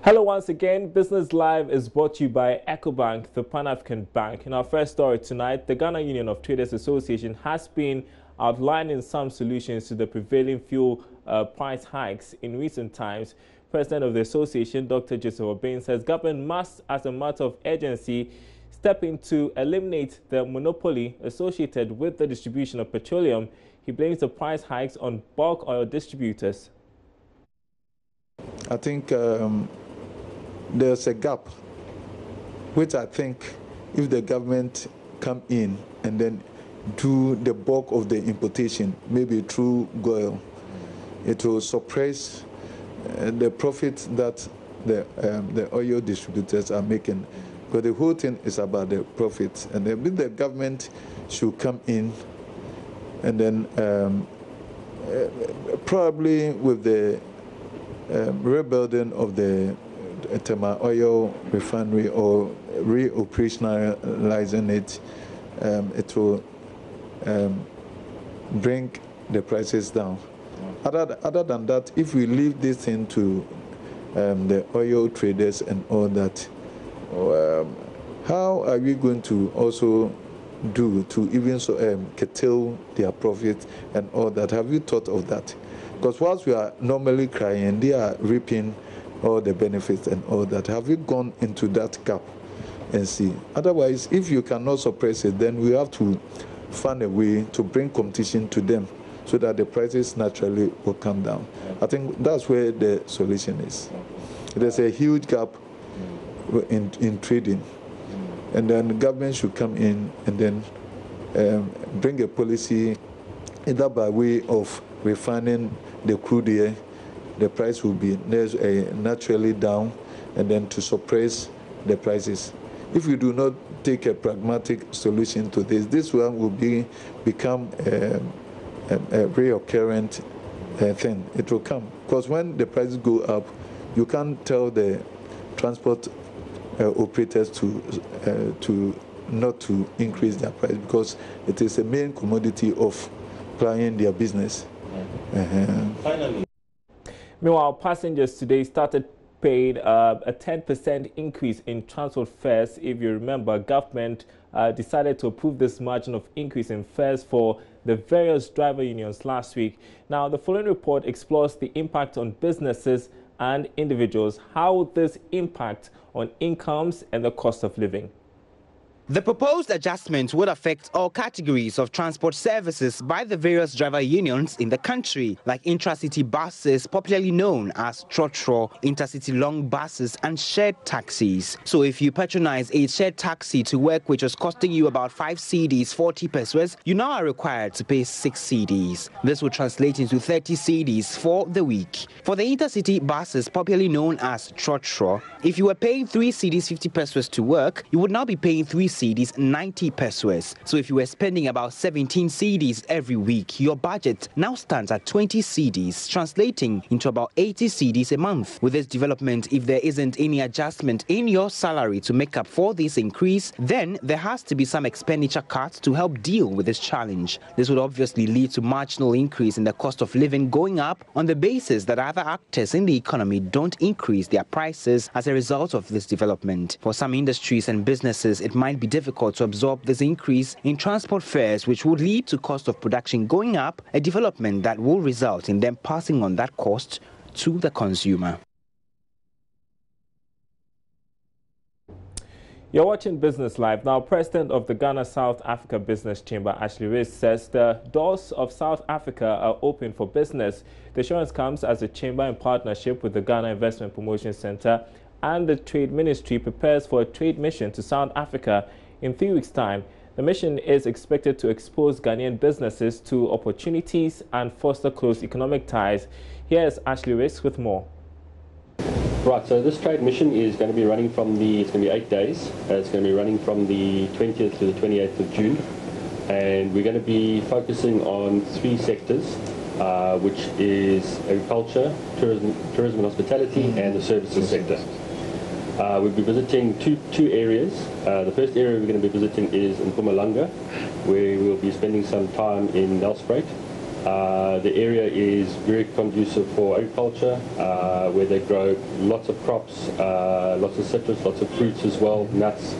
Hello once again. Business Live is brought to you by EcoBank, the Pan-African Bank. In our first story tonight, the Ghana Union of Traders Association has been outlining some solutions to the prevailing fuel price hikes in recent times. President of the association, Dr. Joseph Obeng, says government must, as a matter of urgency, step in to eliminate the monopoly associated with the distribution of petroleum. He blames the price hikes on bulk oil distributors. I think there's a gap, which I think if the government come in and then do the bulk of the importation, maybe through oil, it will suppress the profit that the oil distributors are making. Because the whole thing is about the profit. And then the government should come in and then probably with the rebuilding of the Tema oil refinery or reoperationalizing it, it will bring the prices down. Other than that, if we leave this thing to the oil traders and all that, how are we going to also do to even curtail their profit and all that? Have you thought of that? Because whilst we are normally crying, they are reaping all the benefits and all that. Have you gone into that gap and see? Otherwise, if you cannot suppress it, then we have to find a way to bring competition to them so that the prices naturally will come down. I think that's where the solution is. There's a huge gap in trading. And then the government should come in and then bring a policy either by way of refining the crude oil, the price will be naturally down, and then to suppress the prices. If we do not take a pragmatic solution to this, this one will become a recurrent thing. It will come. Because when the prices go up, you can't tell the transport operators to not to increase their price, because it is a main commodity of plying their business. Finally. Meanwhile, passengers today started paid a 10% increase in transport fares. If you remember, government decided to approve this margin of increase in fares for the various driver unions last week. Now, the following report explores the impact on businesses and individuals, how this impact on incomes and the cost of living. The proposed adjustment would affect all categories of transport services by the various driver unions in the country, like intracity buses, popularly known as trotro, intercity long buses, and shared taxis. So if you patronize a shared taxi to work, which was costing you about 5 cedis, 40 pesos, you now are required to pay 6 cedis. This would translate into 30 cedis for the week. For the intercity buses, popularly known as trotro, if you were paying 3 cedis, 50 pesos to work, you would now be paying 3 cedis, 90 pesos. So if you were spending about 17 cedis every week, your budget now stands at 20 cedis, translating into about 80 cedis a month. With this development, if there isn't any adjustment in your salary to make up for this increase, then there has to be some expenditure cuts to help deal with this challenge. This would obviously lead to marginal increase in the cost of living going up on the basis that other actors in the economy don't increase their prices as a result of this development. For some industries and businesses, it might be difficult to absorb this increase in transport fares, which would lead to cost of production going up, a development that will result in them passing on that cost to the consumer. You're watching Business Live. Now, President of the Ghana South Africa Business Chamber, Ashley Riz, says the doors of South Africa are open for business. The assurance comes as the Chamber, in partnership with the Ghana Investment Promotion Center and the Trade Ministry, prepares for a trade mission to South Africa in 3 weeks' time. The mission is expected to expose Ghanaian businesses to opportunities and foster close economic ties. Here's Ashley Riz with more. Right, so this trade mission is going to be running from it's going to be 8 days. It's going to be running from the 20th to the 28th of June. And we're going to be focusing on 3 sectors, which is agriculture, tourism and hospitality, and the services sector. We'll be visiting two areas. The first area we're going to be visiting is in Mpumalanga, where we'll be spending some time in Nelspruit. The area is very conducive for agriculture, where they grow lots of crops, lots of citrus, lots of fruits as well, nuts.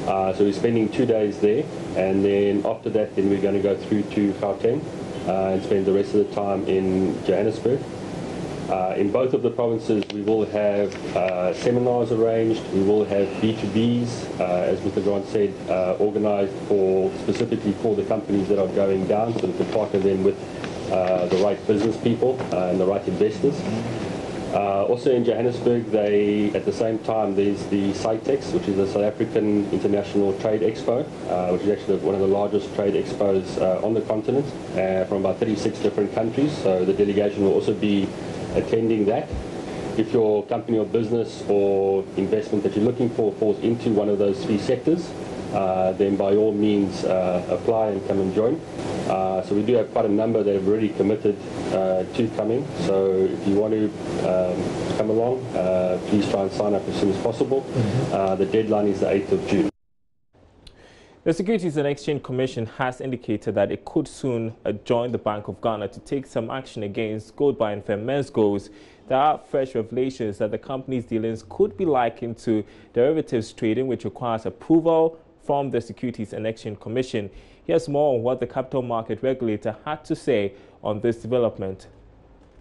So we're spending 2 days there, and then after that, then we're going to go through to Gauteng and spend the rest of the time in Johannesburg. In both of the provinces, we will have seminars arranged. We will have B2Bs, as Mr. Grant said, organised specifically for the companies that are going down, so we can partner them with the right business people and the right investors. Also in Johannesburg, at the same time, there's the CITEX, which is the South African International Trade Expo, which is actually one of the largest trade expos on the continent, from about 36 different countries. So the delegation will also be attending that. If your company or business or investment that you're looking for falls into one of those 3 sectors, then by all means apply and come and join. So we do have quite a number that have already committed to coming. So if you want to come along, please try and sign up as soon as possible. The deadline is the 8th of June. The Securities and Exchange Commission has indicated that it could soon join the Bank of Ghana to take some action against gold buying firm Menzgold. There are fresh revelations that the company's dealings could be likened to derivatives trading, which requires approval from the Securities and Exchange Commission. Here's more on what the capital market regulator had to say on this development.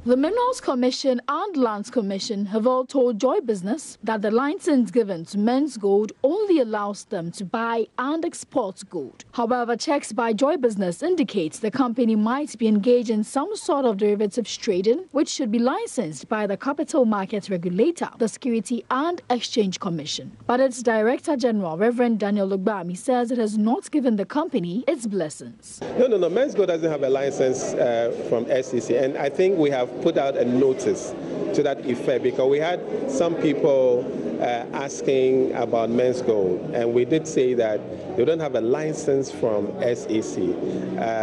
The Minerals Commission and Lands Commission have all told Joy Business that the license given to Menzgold only allows them to buy and export gold. However, checks by Joy Business indicates the company might be engaged in some sort of derivatives trading, which should be licensed by the capital market regulator, the Security and Exchange Commission. But its Director General, Reverend Daniel Ogbami, says it has not given the company its blessings. No. Menzgold doesn't have a license from SEC, and I think we have put out a notice to that effect because we had some people asking about Menzgold, and we did say that they don't have a license from SEC.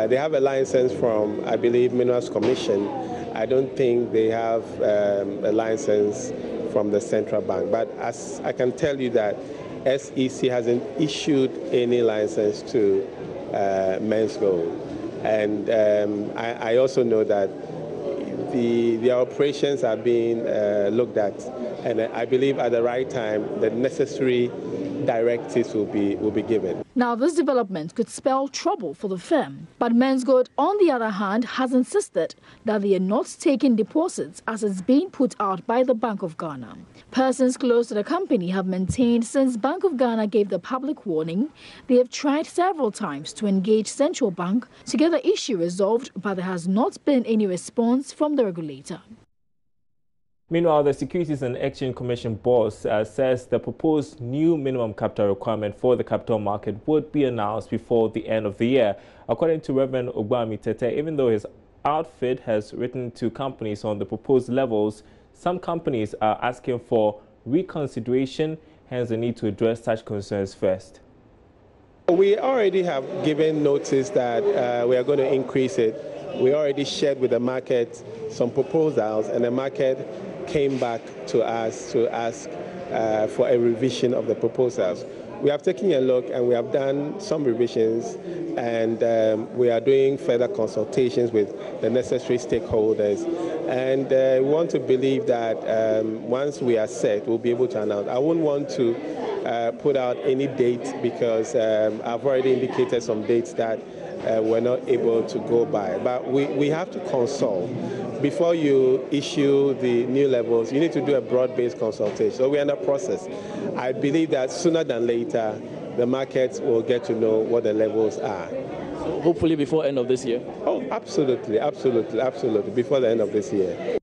They have a license from, I believe, Minerals Commission. I don't think they have a license from the central bank. But as I can tell you that SEC hasn't issued any license to Menzgold. And I also know that the operations are being looked at, and I believe at the right time the necessary directives will be given. Now, this development could spell trouble for the firm, but Menzgold, on the other hand, has insisted that they are not taking deposits as it's being put out by the Bank of Ghana. Persons close to the company have maintained since Bank of Ghana gave the public warning, they have tried several times to engage Central Bank to get the issue resolved, but there has not been any response from the regulator. Meanwhile, the Securities and Exchange Commission boss says the proposed new minimum capital requirement for the capital market would be announced before the end of the year. According to Reverend Ogbami Tete, even though his outfit has written to companies on the proposed levels, some companies are asking for reconsideration, hence the need to address such concerns first. We already have given notice that we are going to increase it. We already shared with the market some proposals, and the market came back to us to ask for a revision of the proposals. We have taken a look and we have done some revisions, and we are doing further consultations with the necessary stakeholders. And we want to believe that once we are set, we'll be able to announce. I wouldn't want to put out any date because I've already indicated some dates that we're not able to go by. But we have to consult. Before you issue the new levels, you need to do a broad-based consultation. So we're in a process. I believe that sooner than later, the markets will get to know what the levels are. So hopefully before end of this year? Oh, absolutely, before the end of this year.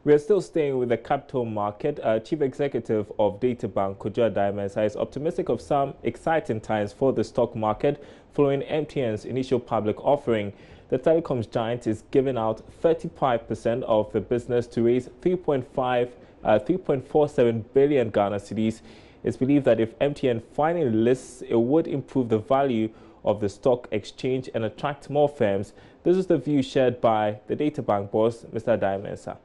We are still staying with the capital market. Chief Executive of Databank, Daimensa, is optimistic of some exciting times for the stock market following MTN's initial public offering. The telecoms giant is giving out 35% of the business to raise 3.47 billion Ghana cedis. It's believed that if MTN finally lists, it would improve the value of the stock exchange and attract more firms. This is the view shared by the Databank boss, Mr. Daimensa.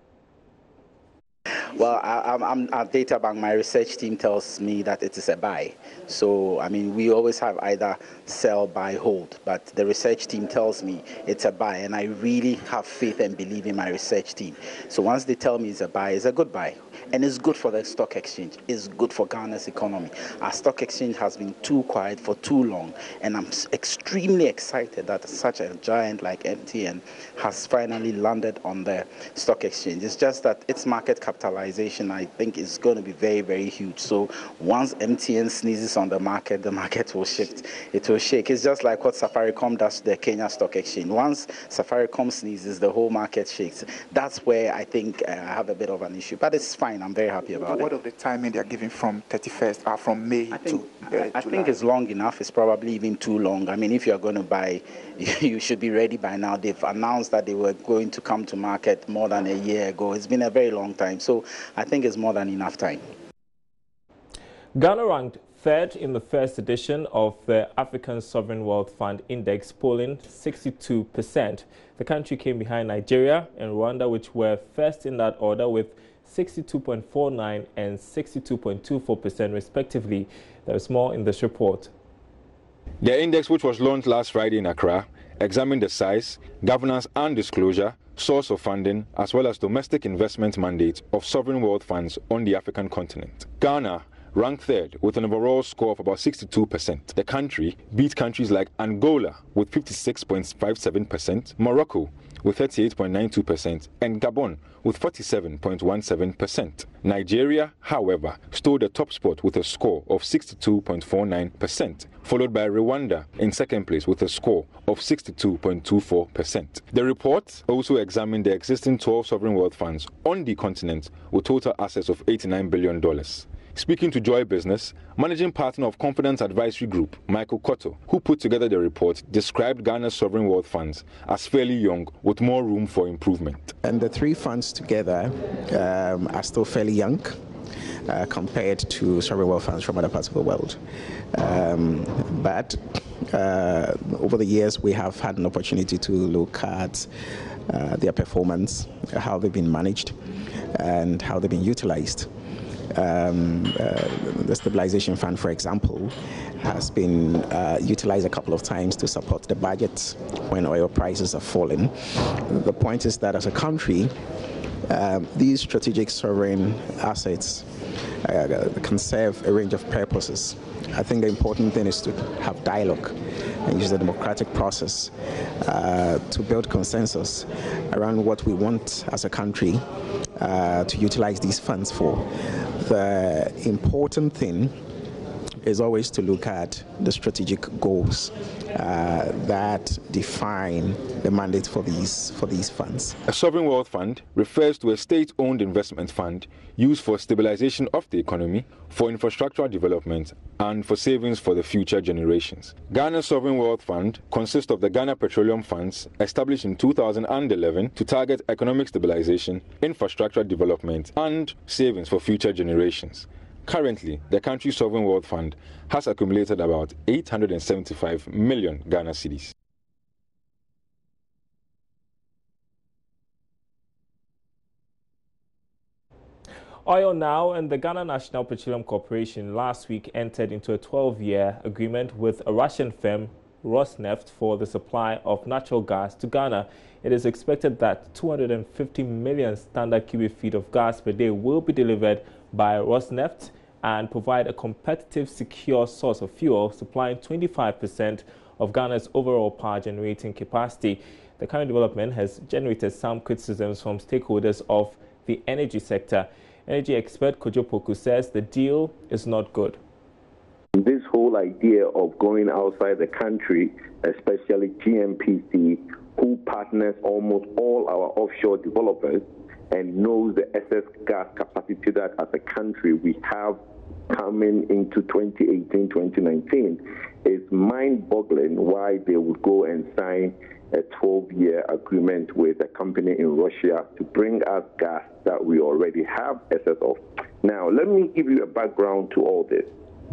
Well, I'm at Databank. My research team tells me that it is a buy. So, I mean, we always have either sell, buy, hold. But the research team tells me it's a buy. And I really have faith and believe in my research team. So once they tell me it's a buy, it's a good buy. And it's good for the stock exchange. It's good for Ghana's economy. Our stock exchange has been too quiet for too long. And I'm extremely excited that such a giant like MTN has finally landed on the stock exchange. It's just that its market capitalization, I think, is going to be very, very huge. So once MTN sneezes on the market will shift. It will shake. It's just like what Safaricom does to the Kenya Stock Exchange. Once Safaricom sneezes, the whole market shakes. That's where I think I have a bit of an issue. But it's fine. I'm very happy about it. What of the timing they are giving from 31st, from May I think, to I think it's long enough. It's probably even too long. I mean, if you're going to buy, you should be ready by now. They've announced that they were going to come to market more than a year ago. It's been a very long time. So I think it's more than enough time. Ghana ranked third in the first edition of the African Sovereign Wealth Fund Index, polling 62%. The country came behind Nigeria and Rwanda, which were first in that order with 62.49 and 62.24% respectively. There's more in this report. The index, which was launched last Friday in Accra, examined the size, governance and disclosure, source of funding, as well as domestic investment mandates of sovereign wealth funds on the African continent. Ghana ranked third with an overall score of about 62%. The country beat countries like Angola with 56.57%, Morocco with 38.92%, and Gabon with 47.17%. Nigeria, however, stole the top spot with a score of 62.49%, followed by Rwanda in second place with a score of 62.24%. The report also examined the existing 12 sovereign wealth funds on the continent with total assets of $89 billion. Speaking to Joy Business, managing partner of Confidence Advisory Group, Michael Cotto, who put together the report, described Ghana's sovereign wealth funds as fairly young with more room for improvement. And the three funds together are still fairly young compared to sovereign wealth funds from other parts of the world. But over the years, we have had an opportunity to look at their performance, how they've been managed, and how they've been utilized. The Stabilization Fund, for example, has been utilized a couple of times to support the budget when oil prices are falling. The point is that as a country, these strategic sovereign assets can serve a range of purposes. I think the important thing is to have dialogue and use the democratic process to build consensus around what we want as a country to utilize these funds for. The important thing is always to look at the strategic goals that define the mandate for these funds. A sovereign wealth fund refers to a state-owned investment fund used for stabilization of the economy, for infrastructural development, and for savings for the future generations. Ghana's sovereign wealth fund consists of the Ghana Petroleum Funds, established in 2011 to target economic stabilization, infrastructure development, and savings for future generations. Currently, the country's sovereign wealth fund has accumulated about 875 million Ghana cedis. Oil now, and the Ghana National Petroleum Corporation last week entered into a 12-year agreement with a Russian firm, Rosneft, for the supply of natural gas to Ghana. It is expected that 250 million standard cubic feet of gas per day will be delivered by Rosneft and provide a competitive, secure source of fuel, supplying 25% of Ghana's overall power generating capacity. The current development has generated some criticisms from stakeholders of the energy sector. Energy expert Kojo Poku says the deal is not good. This whole idea of going outside the country, especially GMPC, who partners almost all our offshore developers and knows the excess gas capacity that as a country we have coming into 2018, 2019, is mind-boggling why they would go and sign a 12-year agreement with a company in Russia to bring us gas that we already have excess of. Now, let me give you a background to all this.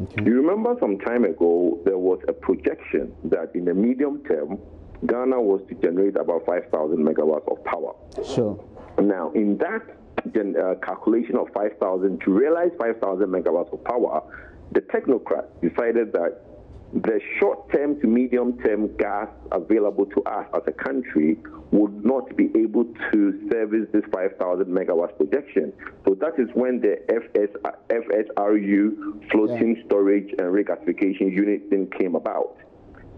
Okay. You remember some time ago, there was a projection that in the medium term, Ghana was to generate about 5,000 megawatts of power. Sure. Now, in that calculation of 5,000 to realize 5,000 megawatts of power, the technocrats decided that the short-term to medium-term gas available to us as a country would not be able to service this 5,000 megawatts projection. So that is when the FSRU floating storage and regasification unit thing came about.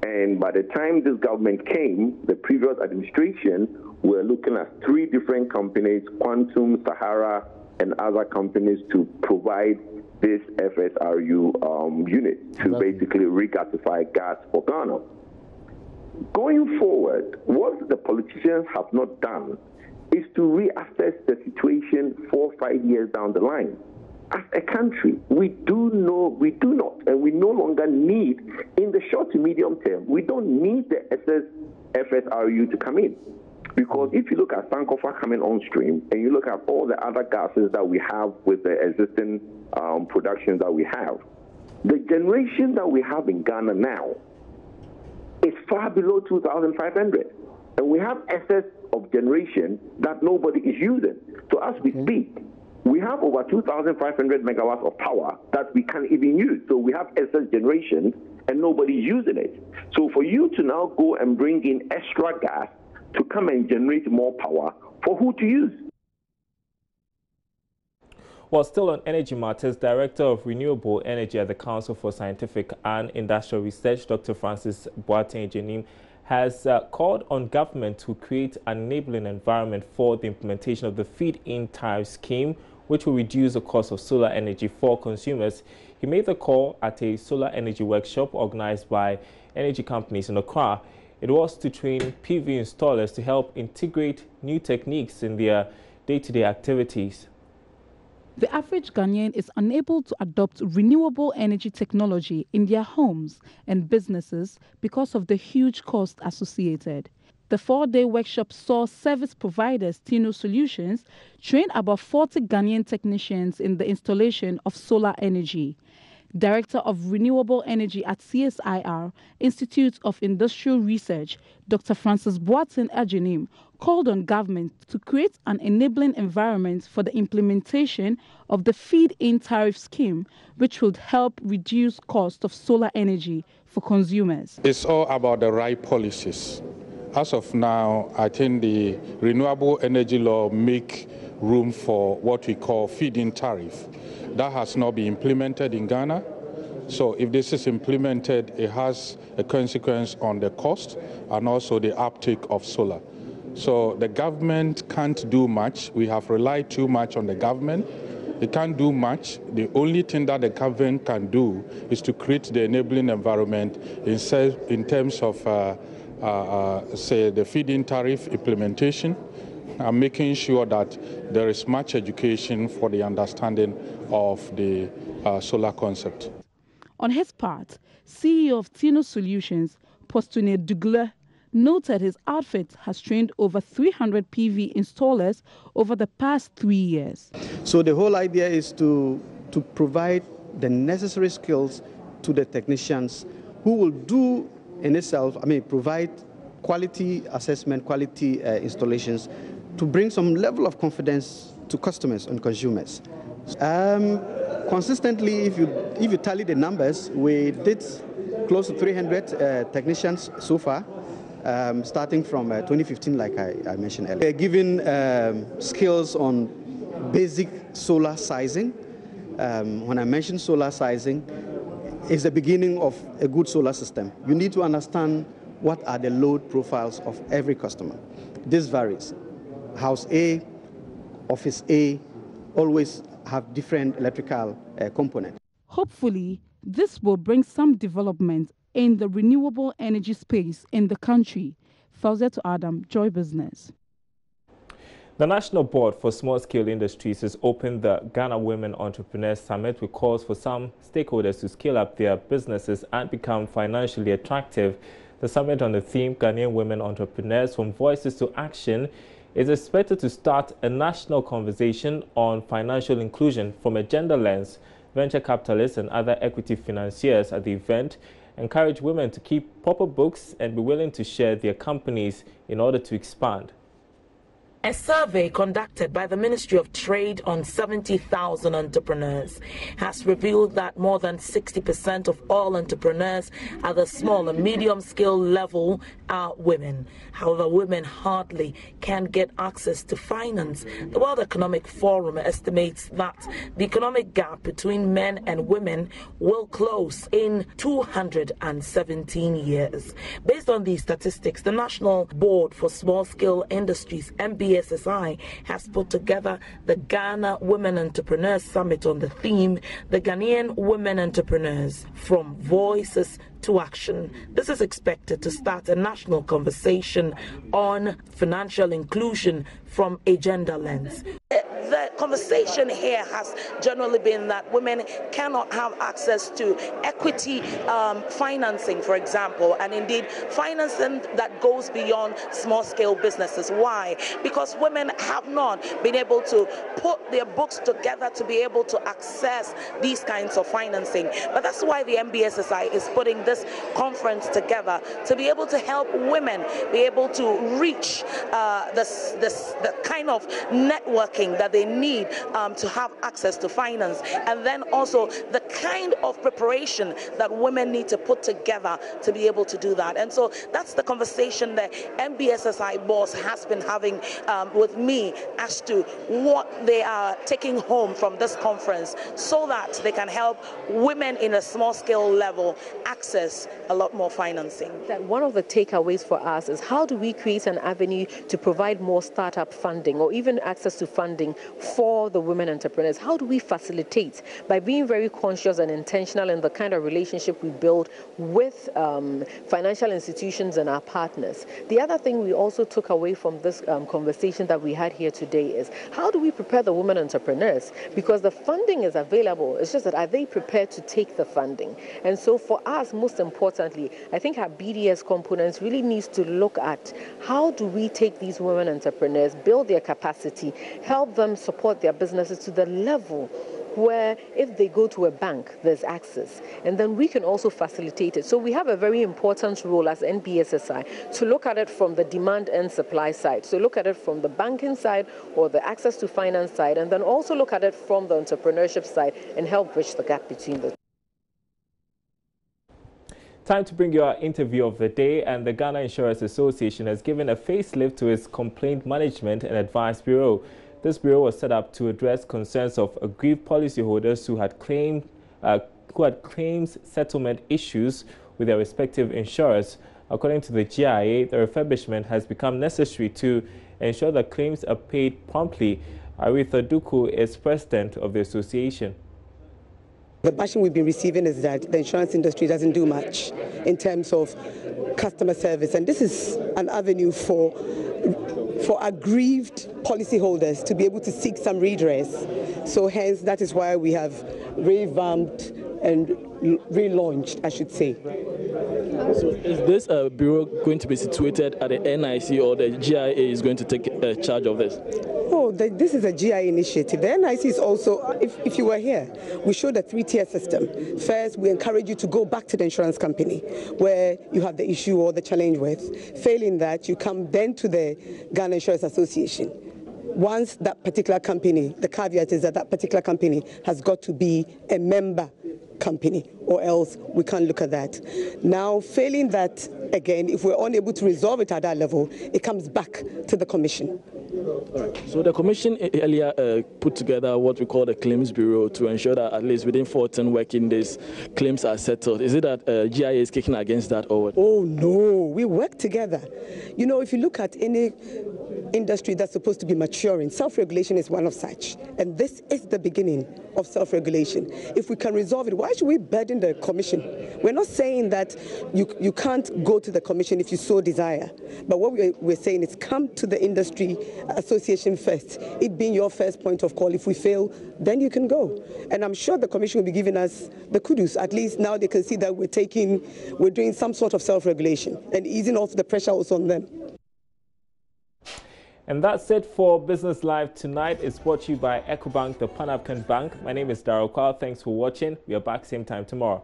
And by the time this government came, the previous administration were looking at 3 different companies, Quantum, Sahara, and other companies, to provide this FSRU unit to basically regasify gas for Ghana. Going forward, what the politicians have not done is to reassess the situation 4 or 5 years down the line. As a country, we do not, and we no longer need, in the short to medium term, we don't need the FSRU to come in. Because if you look at Sankofa coming on stream, and you look at all the other gases that we have with the existing productions that we have, the generation that we have in Ghana now is far below 2,500. And we have excess of generation that nobody is using. So as we speak, we have over 2,500 megawatts of power that we can't even use. So we have excess generation and nobody's using it. So for you to now go and bring in extra gas to come and generate more power, for who to use? Well, still on energy matters, Director of Renewable Energy at the Council for Scientific and Industrial Research, Dr. Francis Boateng has called on government to create an enabling environment for the implementation of the feed-in tariff scheme, which will reduce the cost of solar energy for consumers. He made the call at a solar energy workshop organized by energy companies in Accra. It was to train PV installers to help integrate new techniques in their day-to-day activities. The average Ghanaian is unable to adopt renewable energy technology in their homes and businesses because of the huge cost associated. The 4-day workshop saw service providers Tino Solutions train about 40 Ghanaian technicians in the installation of solar energy. Director of Renewable Energy at CSIR, Institute of Industrial Research, Dr. Francis Boateng called on government to create an enabling environment for the implementation of the feed-in tariff scheme, which would help reduce cost of solar energy for consumers. It's all about the right policies. As of now, I think the renewable energy law make room for what we call feed-in tariff. That has not been implemented in Ghana. So if this is implemented, it has a consequence on the cost and also the uptake of solar. So the government can't do much. We have relied too much on the government. It can't do much. The only thing that the government can do is to create the enabling environment in terms of, say, the feed-in tariff implementation, and making sure that there is much education for the understanding of the solar concept. On his part, CEO of Tino Solutions, Postune Dugle, noted his outfit has trained over 300 PV installers over the past 3 years. So the whole idea is to provide the necessary skills to the technicians who will do in itself, provide quality assessment, quality installations to bring some level of confidence to customers and consumers. Consistently, if you tally the numbers, we did close to 300 technicians so far, starting from 2015, like I mentioned earlier. We're giving skills on basic solar sizing. When I mention solar sizing, it's the beginning of a good solar system. You need to understand what are the load profiles of every customer. This varies. House A, office A, always have different electrical components. Hopefully, this will bring some development in the renewable energy space in the country. Fawzia Adam, Joy Business. The National Board for Small-Scale Industries has opened the Ghana Women Entrepreneurs Summit with calls for some stakeholders to scale up their businesses and become financially attractive. The summit on the theme Ghanaian Women Entrepreneurs from Voices to Action is expected to start a national conversation on financial inclusion from a gender lens. Venture capitalists and other equity financiers at the event encourage women to keep proper books and be willing to share their companies in order to expand. A survey conducted by the Ministry of Trade on 70,000 entrepreneurs has revealed that more than 60% of all entrepreneurs at the small and medium scale level are women. However, women hardly can get access to finance. The World Economic Forum estimates that the economic gap between men and women will close in 217 years. Based on these statistics, the National Board for Small Scale Industries, BSSI, has put together the Ghana Women Entrepreneurs Summit on the theme, the Ghanaian Women Entrepreneurs, from Voices to Action. This is expected to start a national conversation on financial inclusion from a gender lens. The conversation here has generally been that women cannot have access to equity financing, for example, and indeed financing that goes beyond small-scale businesses. Why? Because women have not been able to put their books together to be able to access these kinds of financing. But that's why the MBSSI is putting this conference together, to be able to help women be able to reach the kind of networking that they need to have access to finance, and then also the kind of preparation that women need to put together to be able to do that. And so that's the conversation that MBSSI boss has been having with me as to what they are taking home from this conference, so that they can help women in a small scale level access a lot more financing. That one of the takeaways for us is, how do we create an avenue to provide more startup funding or even access to funding for the women entrepreneurs? How do we facilitate? By being very conscious and intentional in the kind of relationship we build with financial institutions and our partners. The other thing we also took away from this conversation that we had here today is, how do we prepare the women entrepreneurs? Because the funding is available. It's just that, are they prepared to take the funding? And so for us, most importantly, I think our BDS components really needs to look at, how do we take these women entrepreneurs, build their capacity, help them support their businesses to the level where if they go to a bank, there's access. And then we can also facilitate it. So we have a very important role as NBSSI to look at it from the demand and supply side. So look at it from the banking side or the access to finance side, and then also look at it from the entrepreneurship side and help bridge the gap between the two. Time to bring you our interview of the day, and the Ghana Insurance Association has given a facelift to its Complaint Management and Advice Bureau. This bureau was set up to address concerns of aggrieved policyholders who had claims settlement issues with their respective insurers. According to the GIA, the refurbishment has become necessary to ensure that claims are paid promptly. Aretha Duku is president of the association. The bashing we've been receiving is that the insurance industry doesn't do much in terms of customer service, and this is an avenue for aggrieved policyholders to be able to seek some redress. So hence, that is why we have revamped and relaunched, I should say. So is this bureau going to be situated at the NIC, or the GIA is going to take charge of this? Oh, this is a GIA initiative. The NIC is also, if you were here, we showed a 3-tier system. First, we encourage you to go back to the insurance company where you have the issue or the challenge with. Failing that, you come then to the Ghana Insurance Association. Once that particular company, the caveat is that that particular company has got to be a member company, or else we can't look at that. Now, failing that, again, if we're unable to resolve it at that level, it comes back to the Commission. All right. So the Commission earlier put together what we call the Claims Bureau to ensure that at least within 14 working days, claims are settled. Is it that GIA is kicking against that, or what? Oh, no. We work together. You know, if you look at any industry that's supposed to be maturing, self-regulation is one of such. And this is the beginning of self-regulation. If we can resolve it, why should we burden the Commission? We're not saying that you can't go to the Commission if you so desire. But what we're saying is, come to the industry association first, it being your first point of call. If we fail, then you can go. And I'm sure the Commission will be giving us the kudos. At least now they can see that we're doing some sort of self-regulation and easing off the pressure also on them. And that's it for Business Live tonight. It's brought to you by EcoBank, the Pan-African Bank. My name is Darryl Kwao. Thanks for watching. We are back same time tomorrow.